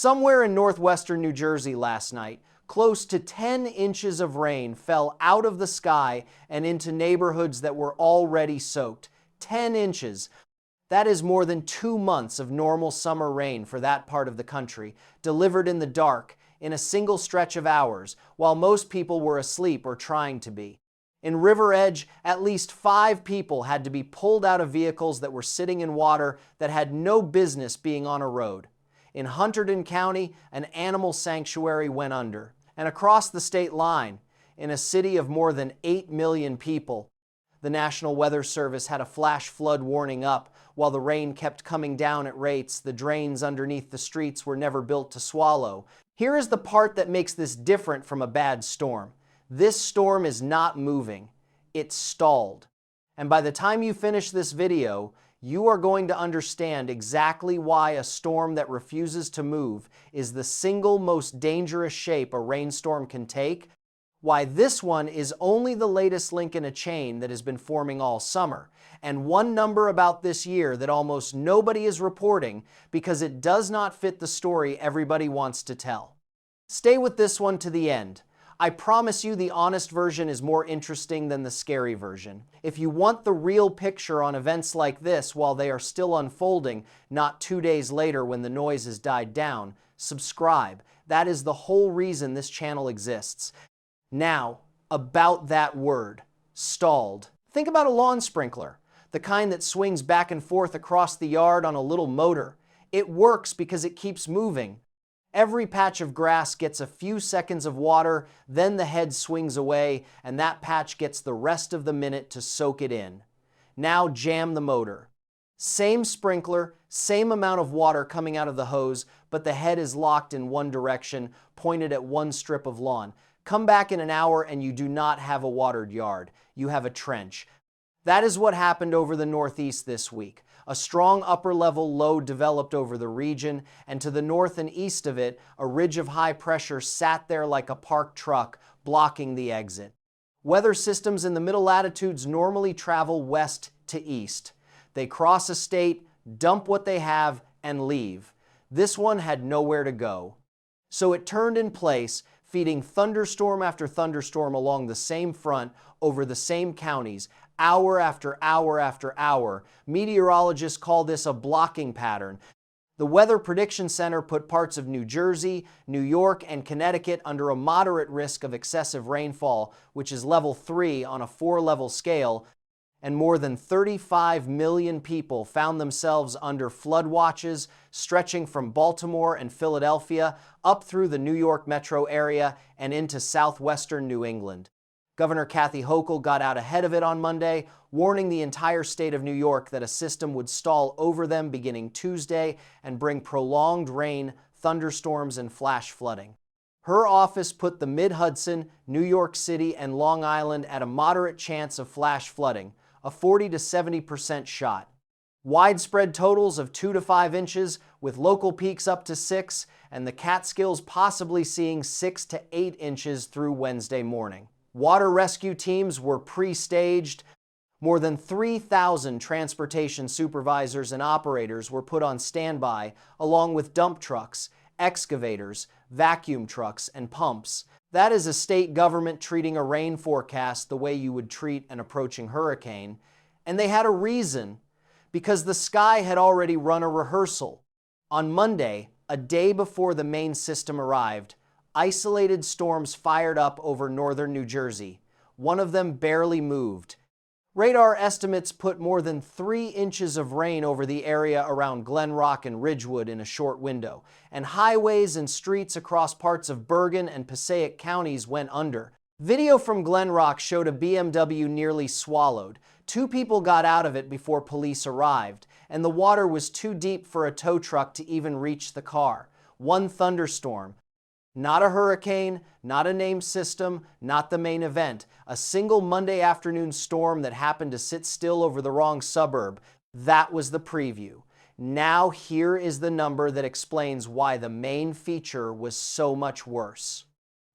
Somewhere in northwestern New Jersey last night, close to 10 inches of rain fell out of the sky and into neighborhoods that were already soaked. 10 inches. That is more than 2 months of normal summer rain for that part of the country, delivered in the dark, in a single stretch of hours, while most people were asleep or trying to be. In River Edge, at least 5 people had to be pulled out of vehicles that were sitting in water that had no business being on a road. In Hunterdon County, an animal sanctuary went under. And across the state line, in a city of more than 8 million people, the National Weather Service had a flash flood warning up. While the rain kept coming down at rates, the drains underneath the streets were never built to swallow. Here is the part that makes this different from a bad storm. This storm is not moving. It's stalled. And by the time you finish this video, you are going to understand exactly why a storm that refuses to move is the single most dangerous shape a rainstorm can take, why this one is only the latest link in a chain that has been forming all summer, and one number about this year that almost nobody is reporting because it does not fit the story everybody wants to tell. Stay with this one to the end. I promise you the honest version is more interesting than the scary version. If you want the real picture on events like this while they are still unfolding, not 2 days later when the noise has died down, subscribe. That is the whole reason this channel exists. Now, about that word, stalled. Think about a lawn sprinkler, the kind that swings back and forth across the yard on a little motor. It works because it keeps moving. Every patch of grass gets a few seconds of water, then the head swings away, and that patch gets the rest of the minute to soak it in. Now jam the motor. Same sprinkler, same amount of water coming out of the hose, but the head is locked in one direction, pointed at one strip of lawn. Come back in an hour and you do not have a watered yard. You have a trench. That is what happened over the Northeast this week. A strong upper-level low developed over the region, and to the north and east of it, a ridge of high pressure sat there like a parked truck, blocking the exit. Weather systems in the middle latitudes normally travel west to east. They cross a state, dump what they have, and leave. This one had nowhere to go. So it turned in place, feeding thunderstorm after thunderstorm along the same front over the same counties, hour after hour after hour. Meteorologists call this a blocking pattern. The Weather Prediction Center put parts of New Jersey, New York, and Connecticut under a moderate risk of excessive rainfall, which is level 3 on a 4-level scale, and more than 35 million people found themselves under flood watches stretching from Baltimore and Philadelphia up through the New York metro area and into southwestern New England. Governor Kathy Hochul got out ahead of it on Monday, warning the entire state of New York that a system would stall over them beginning Tuesday and bring prolonged rain, thunderstorms, and flash flooding. Her office put the Mid-Hudson, New York City, and Long Island at a moderate chance of flash flooding, a 40 to 70% shot. Widespread totals of 2 to 5 inches, with local peaks up to 6, and the Catskills possibly seeing 6 to 8 inches through Wednesday morning. Water rescue teams were pre-staged. More than 3,000 transportation supervisors and operators were put on standby, along with dump trucks, excavators, vacuum trucks, and pumps. That is a state government treating a rain forecast the way you would treat an approaching hurricane. And they had a reason, because the sky had already run a rehearsal. On Monday, a day before the main system arrived, isolated storms fired up over northern New Jersey. One of them barely moved. Radar estimates put more than 3 inches of rain over the area around Glen Rock and Ridgewood in a short window, and highways and streets across parts of Bergen and Passaic counties went under. Video from Glen Rock showed a BMW nearly swallowed. 2 people got out of it before police arrived, and the water was too deep for a tow truck to even reach the car. One thunderstorm. Not a hurricane, not a named system, not the main event. A single Monday afternoon storm that happened to sit still over the wrong suburb. That was the preview. Now here is the number that explains why the main feature was so much worse.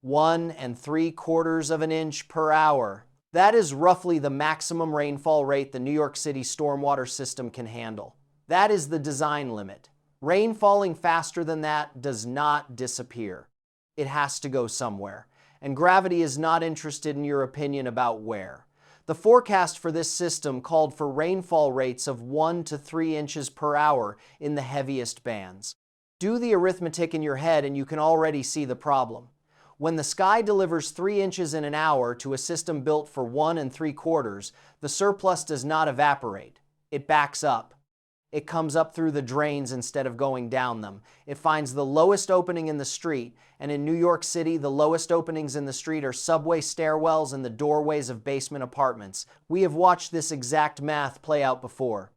1 3/4 inch per hour. That is roughly the maximum rainfall rate the New York City stormwater system can handle. That is the design limit. Rain falling faster than that does not disappear. It has to go somewhere, and gravity is not interested in your opinion about where. The forecast for this system called for rainfall rates of 1 to 3 inches per hour in the heaviest bands. Do the arithmetic in your head and you can already see the problem. When the sky delivers 3 inches in an hour to a system built for 1 3/4, the surplus does not evaporate. It backs up. It comes up through the drains instead of going down them. It finds the lowest opening in the street, and in New York City, the lowest openings in the street are subway stairwells and the doorways of basement apartments. We have watched this exact math play out before.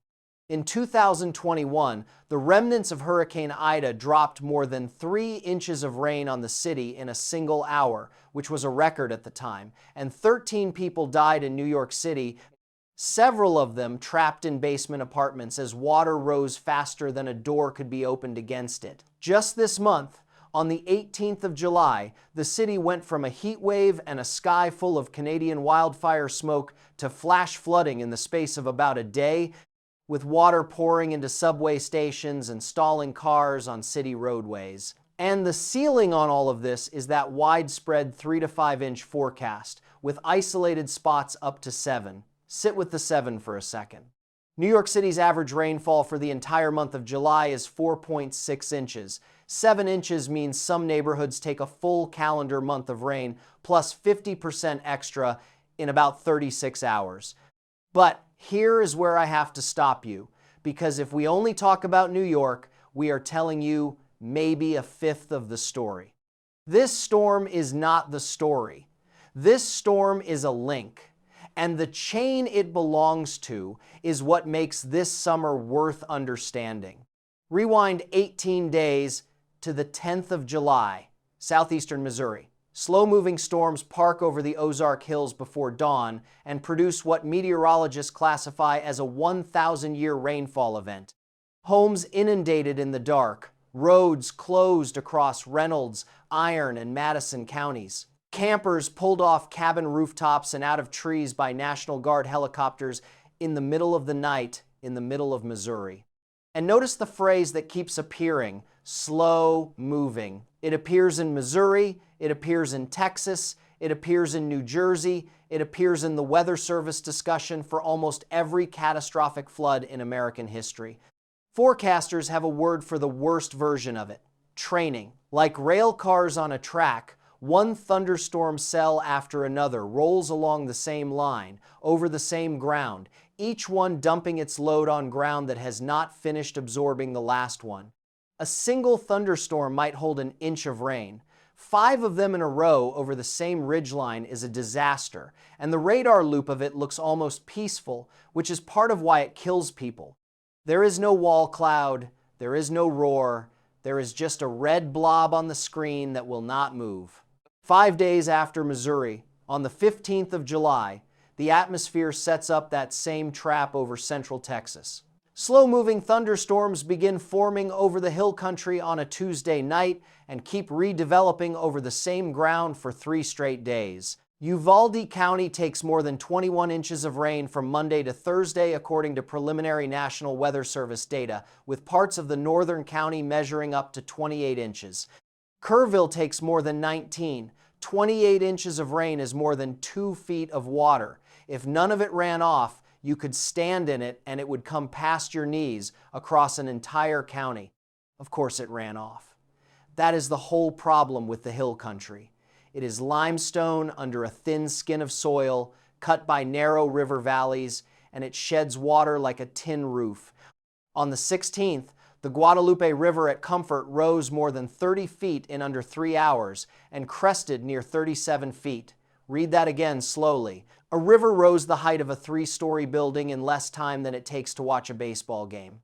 In 2021, the remnants of Hurricane Ida dropped more than 3 inches of rain on the city in a single hour, which was a record at the time, and 13 people died in New York City, several of them trapped in basement apartments as water rose faster than a door could be opened against it. Just this month, on the 18th of July, the city went from a heat wave and a sky full of Canadian wildfire smoke to flash flooding in the space of about a day, with water pouring into subway stations and stalling cars on city roadways. And the ceiling on all of this is that widespread 3 to 5 inch forecast, with isolated spots up to 7. Sit with the 7 for a second. New York City's average rainfall for the entire month of July is 4.6 inches. 7 inches means some neighborhoods take a full calendar month of rain plus 50% extra in about 36 hours. But here is where I have to stop you, because if we only talk about New York, we are telling you maybe a fifth of the story. This storm is not the story. This storm is a link. And the chain it belongs to is what makes this summer worth understanding. Rewind 18 days to the 10th of July, southeastern Missouri. Slow-moving storms park over the Ozark Hills before dawn and produce what meteorologists classify as a 1,000-year rainfall event. Homes inundated in the dark, roads closed across Reynolds, Iron, and Madison counties. Campers pulled off cabin rooftops and out of trees by National Guard helicopters in the middle of the night in the middle of Missouri. And notice the phrase that keeps appearing, slow moving. It appears in Missouri, it appears in Texas, it appears in New Jersey, it appears in the Weather Service discussion for almost every catastrophic flood in American history. Forecasters have a word for the worst version of it, training. Like rail cars on a track, one thunderstorm cell after another rolls along the same line, over the same ground, each one dumping its load on ground that has not finished absorbing the last one. A single thunderstorm might hold an inch of rain. 5 of them in a row over the same ridgeline is a disaster, and the radar loop of it looks almost peaceful, which is part of why it kills people. There is no wall cloud, there is no roar, there is just a red blob on the screen that will not move. 5 days after Missouri, on the 15th of July, the atmosphere sets up that same trap over central Texas. Slow-moving thunderstorms begin forming over the hill country on a Tuesday night and keep redeveloping over the same ground for 3 straight days. Uvalde County takes more than 21 inches of rain from Monday to Thursday, according to preliminary National Weather Service data, with parts of the northern county measuring up to 28 inches. Kerrville takes more than 19. 28 inches of rain is more than 2 feet of water. If none of it ran off, you could stand in it and it would come past your knees across an entire county. Of course it ran off. That is the whole problem with the hill country. It is limestone under a thin skin of soil, cut by narrow river valleys, and it sheds water like a tin roof. On the 16th, the Guadalupe River at Comfort rose more than 30 feet in under 3 hours and crested near 37 feet. Read that again slowly. A river rose the height of a 3-story building in less time than it takes to watch a baseball game.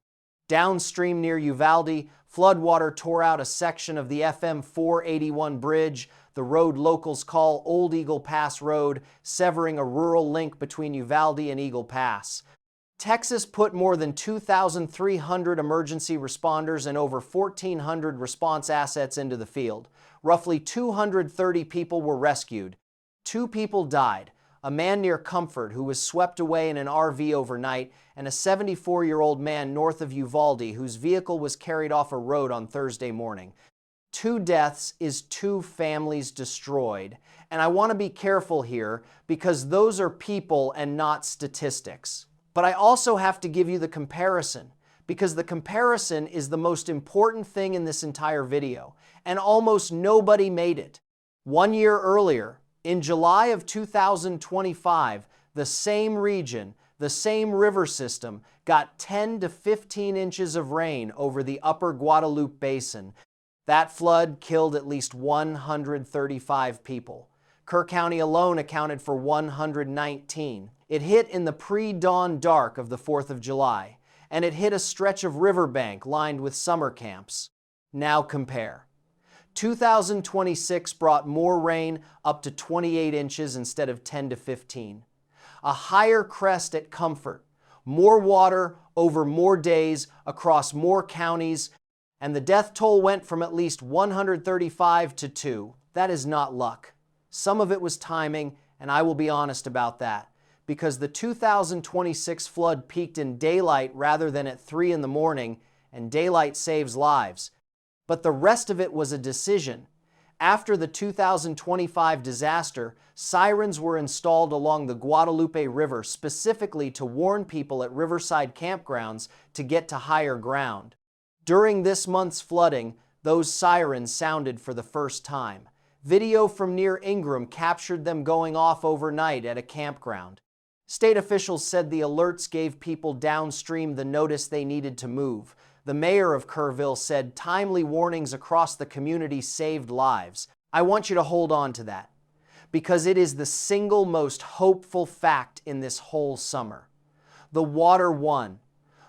Downstream near Uvalde, floodwater tore out a section of the FM 481 bridge, the road locals call Old Eagle Pass Road, severing a rural link between Uvalde and Eagle Pass. Texas put more than 2,300 emergency responders and over 1,400 response assets into the field. Roughly 230 people were rescued. 2 people died. a man near Comfort who was swept away in an RV overnight, and a 74-year-old man north of Uvalde whose vehicle was carried off a road on Thursday morning. 2 deaths is 2 families destroyed. And I want to be careful here because those are people and not statistics. But I also have to give you the comparison, because the comparison is the most important thing in this entire video, and almost nobody made it. 1 year earlier, in July of 2025, the same region, the same river system, got 10 to 15 inches of rain over the upper Guadalupe Basin. That flood killed at least 135 people. Kerr County alone accounted for 119. It hit in the pre-dawn dark of the 4th of July, and it hit a stretch of riverbank lined with summer camps. Now compare. 2026 brought more rain, up to 28 inches instead of 10 to 15. A higher crest at Comfort, more water over more days across more counties, and the death toll went from at least 135 to 2. That is not luck. Some of it was timing, and I will be honest about that, because the 2026 flood peaked in daylight rather than at 3 in the morning, and daylight saves lives. But the rest of it was a decision. After the 2025 disaster, sirens were installed along the Guadalupe River specifically to warn people at riverside campgrounds to get to higher ground. During this month's flooding, those sirens sounded for the first time. Video from near Ingram captured them going off overnight at a campground. State officials said the alerts gave people downstream the notice they needed to move. The mayor of Kerrville said timely warnings across the community saved lives. I want you to hold on to that, because it is the single most hopeful fact in this whole summer. The water won.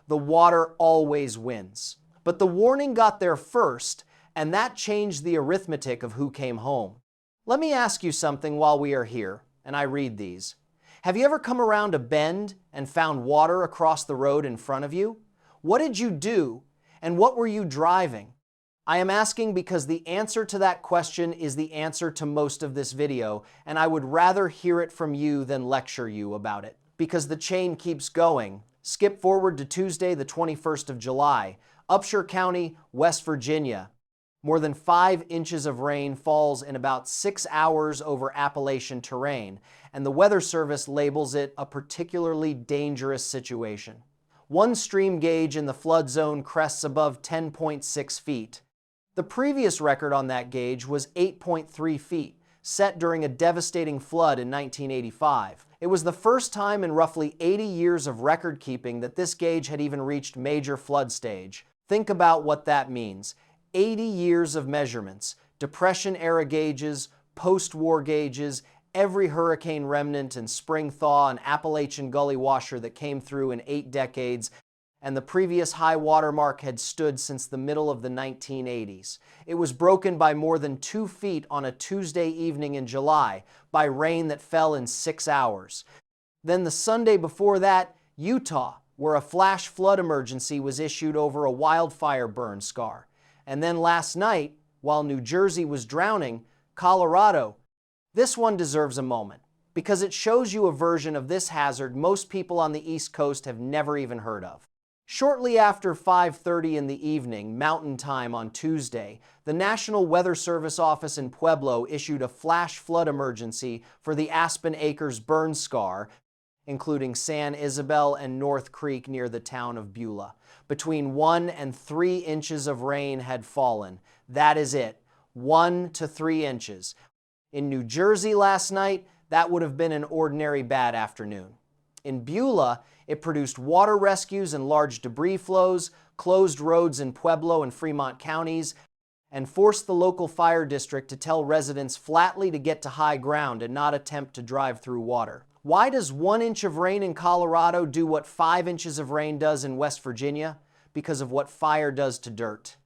The water always wins. But the warning got there first, and that changed the arithmetic of who came home. Let me ask you something while we are here, and I read these. Have you ever come around a bend and found water across the road in front of you? What did you do, and what were you driving? I am asking because the answer to that question is the answer to most of this video, and I would rather hear it from you than lecture you about it, because the chain keeps going. Skip forward to Tuesday, the 21st of July. Upshur County, West Virginia. More than 5 inches of rain falls in about 6 hours over Appalachian terrain, and the Weather Service labels it a particularly dangerous situation. One stream gauge in the flood zone crests above 10.6 feet. The previous record on that gauge was 8.3 feet, set during a devastating flood in 1985. It was the first time in roughly 80 years of record keeping that this gauge had even reached major flood stage. Think about what that means. 80 years of measurements, Depression-era gauges, post-war gauges, every hurricane remnant and spring thaw and Appalachian gully washer that came through in 8 decades, and the previous high water mark had stood since the middle of the 1980s. It was broken by more than 2 feet on a Tuesday evening in July by rain that fell in 6 hours. Then the Sunday before that, Utah, where a flash flood emergency was issued over a wildfire burn scar. And then last night, while New Jersey was drowning, Colorado. This one deserves a moment, because it shows you a version of this hazard most people on the East Coast have never even heard of. Shortly after 5:30 in the evening, Mountain Time on Tuesday, the National Weather Service office in Pueblo issued a flash flood emergency for the Aspen Acres burn scar, including San Isabel and North Creek near the town of Beulah. Between 1 and 3 inches of rain had fallen. That is it, 1 to 3 inches. In New Jersey last night, that would have been an ordinary bad afternoon. In Beulah, it produced water rescues and large debris flows, closed roads in Pueblo and Fremont counties, and forced the local fire district to tell residents flatly to get to high ground and not attempt to drive through water. Why does 1 inch of rain in Colorado do what 5 inches of rain does in West Virginia? Because of what fire does to dirt.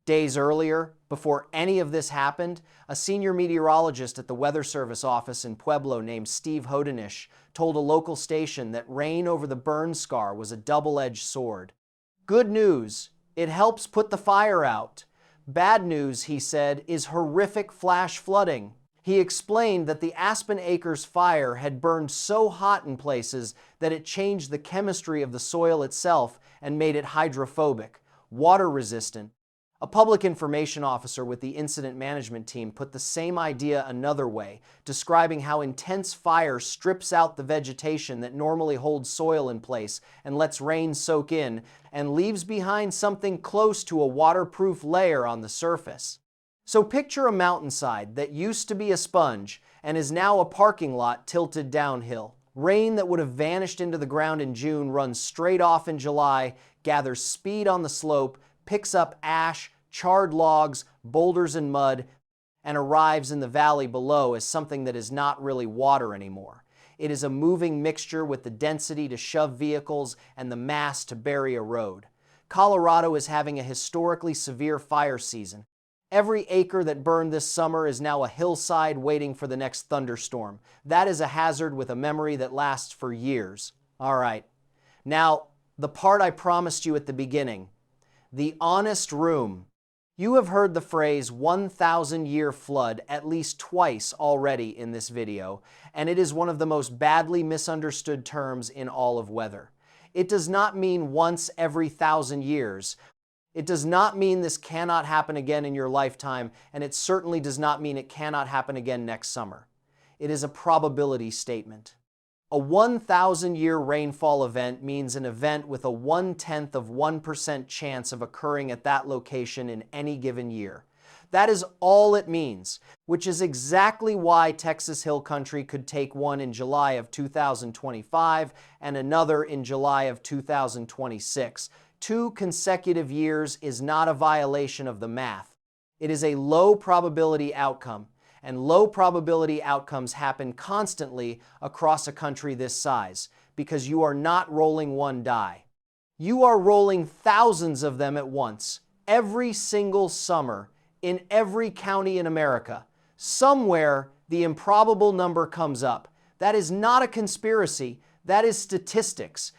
Days earlier, before any of this happened, a senior meteorologist at the Weather Service office in Pueblo named Steve Hodenish told a local station that rain over the burn scar was a double-edged sword. Good news, it helps put the fire out. Bad news, he said, is horrific flash flooding. He explained that the Aspen Acres fire had burned so hot in places that it changed the chemistry of the soil itself and made it hydrophobic, water resistant. A public information officer with the incident management team put the same idea another way, describing how intense fire strips out the vegetation that normally holds soil in place and lets rain soak in, and leaves behind something close to a waterproof layer on the surface. So picture a mountainside that used to be a sponge and is now a parking lot tilted downhill. Rain that would have vanished into the ground in June runs straight off in July, gathers speed on the slope, picks up ash, charred logs, boulders and mud, and arrives in the valley below as something that is not really water anymore. It is a moving mixture with the density to shove vehicles and the mass to bury a road. Colorado is having a historically severe fire season. Every acre that burned this summer is now a hillside waiting for the next thunderstorm. That is a hazard with a memory that lasts for years. All right. Now, the part I promised you at the beginning. The honest room. You have heard the phrase 1,000-year flood at least twice already in this video, and it is one of the most badly misunderstood terms in all of weather. It does not mean once every 1,000 years. It does not mean this cannot happen again in your lifetime, and it certainly does not mean it cannot happen again next summer. It is a probability statement. A 1,000-year rainfall event means an event with a 0.1% chance of occurring at that location in any given year. That is all it means, which is exactly why Texas Hill Country could take one in July of 2025 and another in July of 2026. 2 consecutive years is not a violation of the math. It is a low probability outcome, and low probability outcomes happen constantly across a country this size because you are not rolling one die. You are rolling thousands of them at once, every single summer, in every county in America. Somewhere, the improbable number comes up. That is not a conspiracy, that is statistics.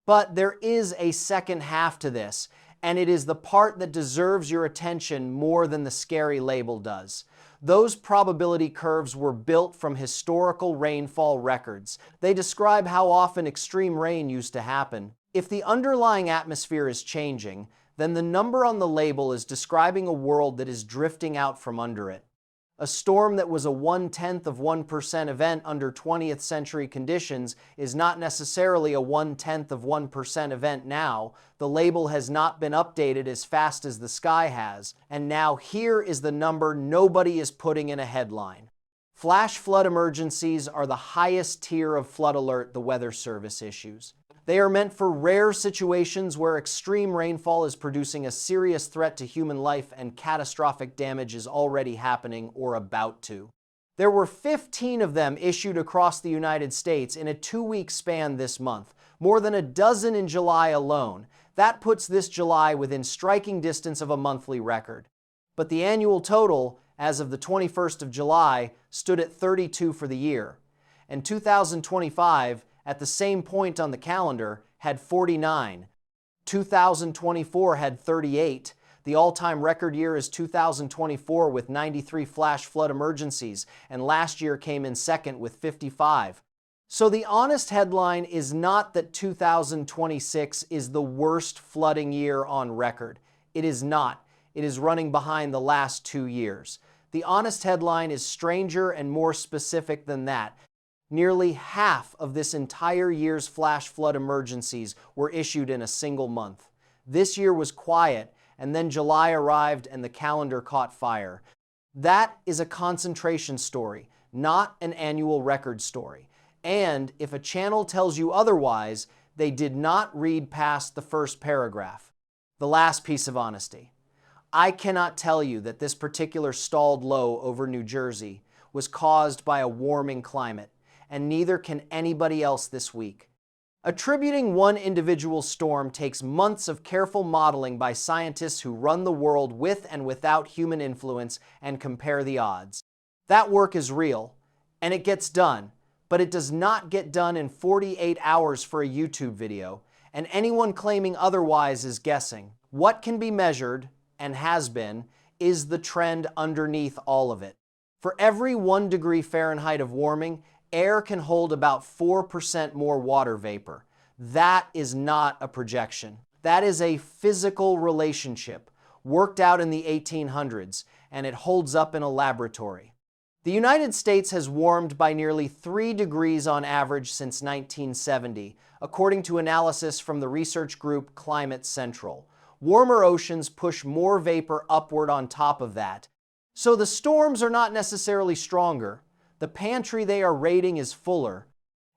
But there is a second half to this, and it is the part that deserves your attention more than the scary label does. Those probability curves were built from historical rainfall records. They describe how often extreme rain used to happen. If the underlying atmosphere is changing, then the number on the label is describing a world that is drifting out from under it. A storm that was a 0.1% event under 20th century conditions is not necessarily a 0.1% event now. The label has not been updated as fast as the sky has, and now here is the number nobody is putting in a headline. Flash flood emergencies are the highest tier of flood alert the Weather Service issues. They are meant for rare situations where extreme rainfall is producing a serious threat to human life and catastrophic damage is already happening or about to. There were 15 of them issued across the United States in a 2-week span this month, more than a dozen in July alone. That puts this July within striking distance of a monthly record. But the annual total, as of the 21st of July, stood at 32 for the year. And 2025, at the same point on the calendar, had 49. 2024 had 38. The all-time record year is 2024 with 93 flash flood emergencies, and last year came in second with 55. So the honest headline is not that 2026 is the worst flooding year on record. It is not. It is running behind the last 2 years. The honest headline is stranger and more specific than that. Nearly half of this entire year's flash flood emergencies were issued in a single month. This year was quiet, and then July arrived and the calendar caught fire. That is a concentration story, not an annual record story. And if a channel tells you otherwise, they did not read past the first paragraph. The last piece of honesty. I cannot tell you that this particular stalled low over New Jersey was caused by a warming climate, and neither can anybody else this week. Attributing one individual storm takes months of careful modeling by scientists who run the world with and without human influence and compare the odds. That work is real, and it gets done, but it does not get done in 48 hours for a YouTube video, and anyone claiming otherwise is guessing. What can be measured, and has been, is the trend underneath all of it. For every 1 degree Fahrenheit of warming, air can hold about 4% more water vapor. That is not a projection. That is a physical relationship worked out in the 1800s, and it holds up in a laboratory. The United States has warmed by nearly 3 degrees on average since 1970, according to analysis from the research group Climate Central. Warmer oceans push more vapor upward on top of that. So the storms are not necessarily stronger, the pantry they are raiding is fuller,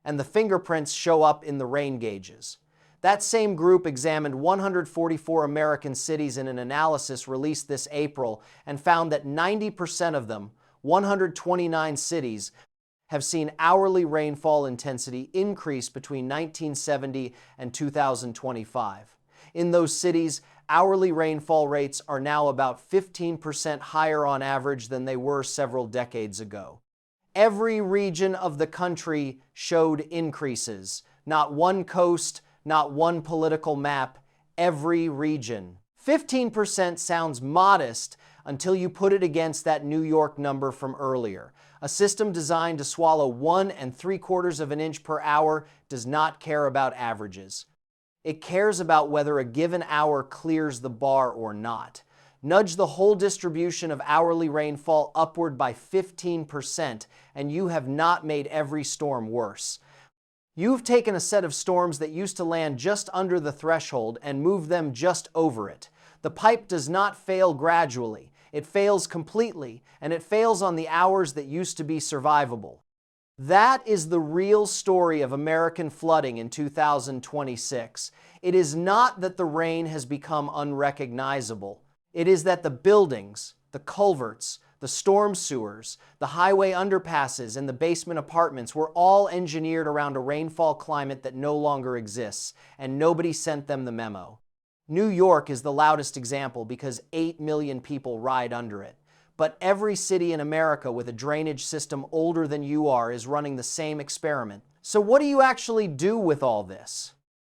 and the fingerprints show up in the rain gauges. That same group examined 144 American cities in an analysis released this April and found that 90% of them, 129 cities, have seen hourly rainfall intensity increase between 1970 and 2025. In those cities, hourly rainfall rates are now about 15% higher on average than they were several decades ago. Every region of the country showed increases. Not one coast, not one political map, every region. 15% sounds modest until you put it against that New York number from earlier. A system designed to swallow 1 3/4 of an inch per hour does not care about averages. It cares about whether a given hour clears the bar or not. Nudge the whole distribution of hourly rainfall upward by 15%, and you have not made every storm worse. You've taken a set of storms that used to land just under the threshold and moved them just over it. The pipe does not fail gradually. It fails completely, and it fails on the hours that used to be survivable. That is the real story of American flooding in 2026. It is not that the rain has become unrecognizable. It is that the buildings, the culverts, the storm sewers, the highway underpasses, and the basement apartments were all engineered around a rainfall climate that no longer exists, and nobody sent them the memo. New York is the loudest example because 8 million people ride under it. But every city in America with a drainage system older than you are is running the same experiment. So what do you actually do with all this?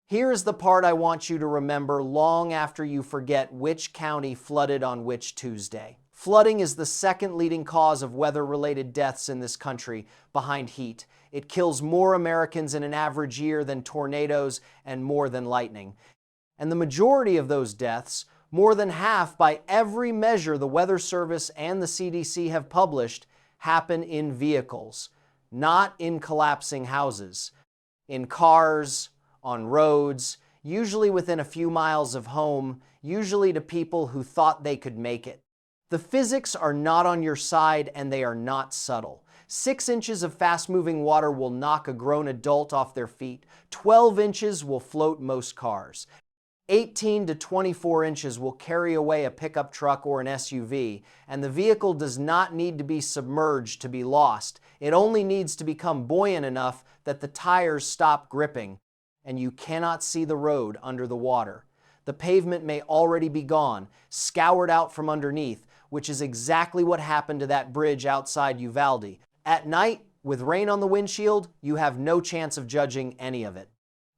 Here is the part I want you to remember long after you forget which county flooded on which Tuesday. Flooding is the second leading cause of weather-related deaths in this country, behind heat. It kills more Americans in an average year than tornadoes and more than lightning. And the majority of those deaths, more than half by every measure the Weather Service and the CDC have published, happen in vehicles, not in collapsing houses. In cars, on roads, usually within a few miles of home, usually to people who thought they could make it. The physics are not on your side, and they are not subtle. 6 inches of fast-moving water will knock a grown adult off their feet. 12 inches will float most cars. 18 to 24 inches will carry away a pickup truck or an SUV, and the vehicle does not need to be submerged to be lost. It only needs to become buoyant enough that the tires stop gripping, and you cannot see the road under the water. The pavement may already be gone, scoured out from underneath, which is exactly what happened to that bridge outside Uvalde. At night, with rain on the windshield, you have no chance of judging any of it.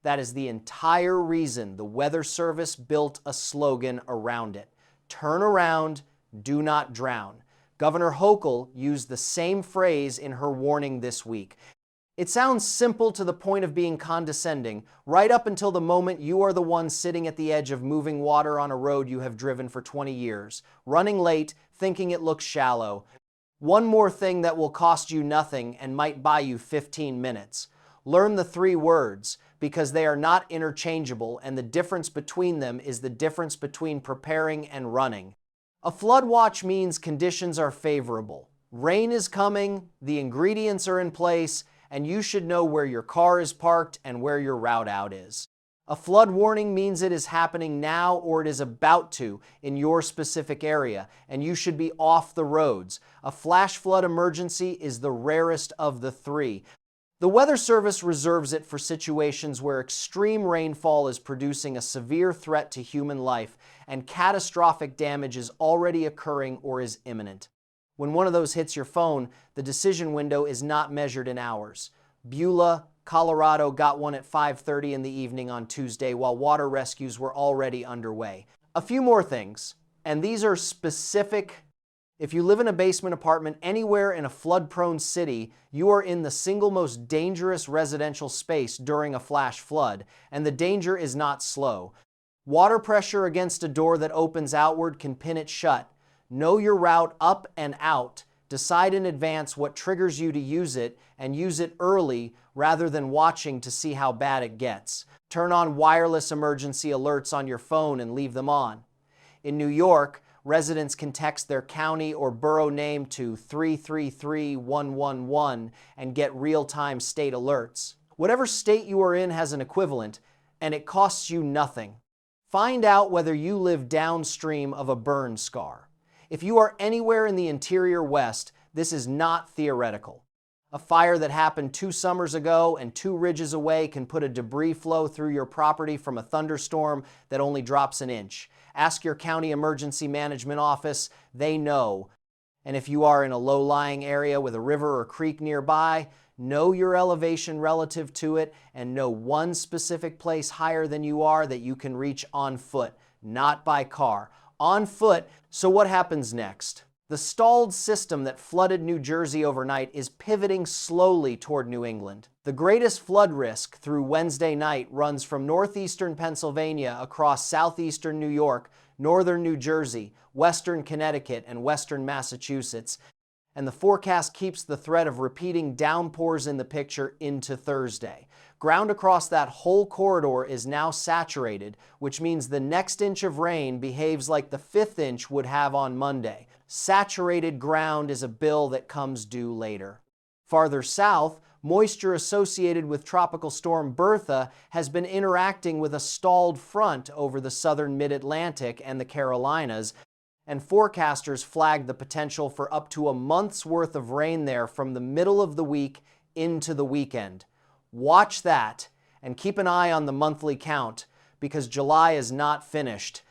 That is the entire reason the Weather Service built a slogan around it. Turn around, do not drown. Governor Hochul used the same phrase in her warning this week. It sounds simple to the point of being condescending, right up until the moment you are the one sitting at the edge of moving water on a road you have driven for 20 years, running late, thinking it looks shallow. One more thing that will cost you nothing and might buy you 15 minutes. Learn the 3 words, because they are not interchangeable, and the difference between them is the difference between preparing and running. A flood watch means conditions are favorable. Rain is coming, the ingredients are in place, and you should know where your car is parked and where your route out is. A flood warning means it is happening now or it is about to in your specific area, and you should be off the roads. A flash flood emergency is the rarest of the 3. The Weather Service reserves it for situations where extreme rainfall is producing a severe threat to human life and catastrophic damage is already occurring or is imminent. When one of those hits your phone, the decision window is not measured in hours. Beulah, Colorado got one at 5:30 in the evening on Tuesday while water rescues were already underway. A few more things, and these are specific If you live in a basement apartment anywhere in a flood-prone city, you are in the single most dangerous residential space during a flash flood, and the danger is not slow. Water pressure against a door that opens outward can pin it shut. Know your route up and out. Decide in advance what triggers you to use it, and use it early rather than watching to see how bad it gets. Turn on wireless emergency alerts on your phone and leave them on. In New York, residents can text their county or borough name to 333-111 and get real-time state alerts. Whatever state you are in has an equivalent, and it costs you nothing. Find out whether you live downstream of a burn scar. If you are anywhere in the interior West, this is not theoretical. A fire that happened 2 summers ago and 2 ridges away can put a debris flow through your property from a thunderstorm that only drops an inch. Ask your county emergency management office, they know. And if you are in a low-lying area with a river or creek nearby, know your elevation relative to it and know one specific place higher than you are that you can reach on foot, not by car. On foot. So what happens next? The stalled system that flooded New Jersey overnight is pivoting slowly toward New England. The greatest flood risk through Wednesday night runs from northeastern Pennsylvania across southeastern New York, northern New Jersey, western Connecticut, and western Massachusetts. And the forecast keeps the threat of repeating downpours in the picture into Thursday. Ground across that whole corridor is now saturated, which means the next inch of rain behaves like the 5th inch would have on Monday. Saturated ground is a bill that comes due later. Farther south, moisture associated with Tropical Storm Bertha has been interacting with a stalled front over the southern mid-Atlantic and the Carolinas, and forecasters flagged the potential for up to a month's worth of rain there from the middle of the week into the weekend. Watch that, and keep an eye on the monthly count, because July is not finished.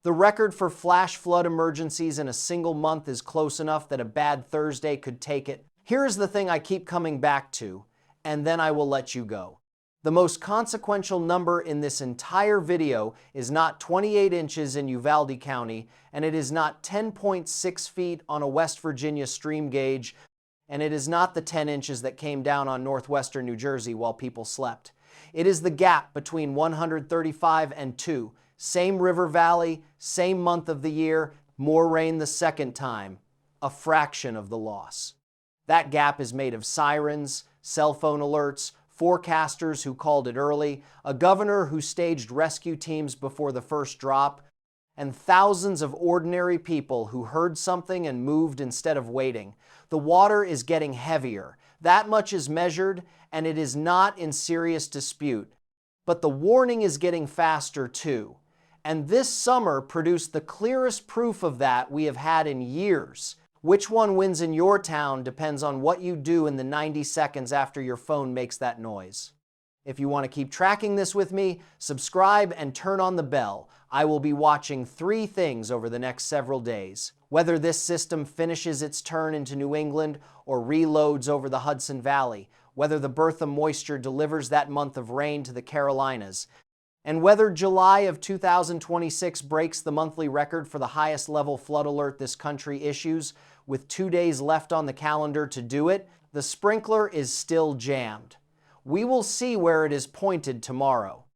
The record for flash flood emergencies in a single month is close enough that a bad Thursday could take it. Here is the thing I keep coming back to, and then I will let you go. The most consequential number in this entire video is not 28 inches in Uvalde County, and it is not 10.6 feet on a West Virginia stream gauge, and it is not the 10 inches that came down on northwestern New Jersey while people slept. It is the gap between 135 and 2. Same river valley, same month of the year, more rain the second time. A fraction of the loss. That gap is made of sirens, cell phone alerts, forecasters who called it early, a governor who staged rescue teams before the first drop, and thousands of ordinary people who heard something and moved instead of waiting. The water is getting heavier. That much is measured, and it is not in serious dispute. But the warning is getting faster too. And this summer produced the clearest proof of that we have had in years. Which one wins in your town depends on what you do in the 90 seconds after your phone makes that noise. If you want to keep tracking this with me, subscribe and turn on the bell. I will be watching 3 things over the next several days. Whether this system finishes its turn into New England or reloads over the Hudson Valley, whether the Bertha moisture delivers that month of rain to the Carolinas, and whether July of 2026 breaks the monthly record for the highest level flood alert this country issues, with 2 days left on the calendar to do it, the sprinkler is still jammed. We will see where it is pointed tomorrow.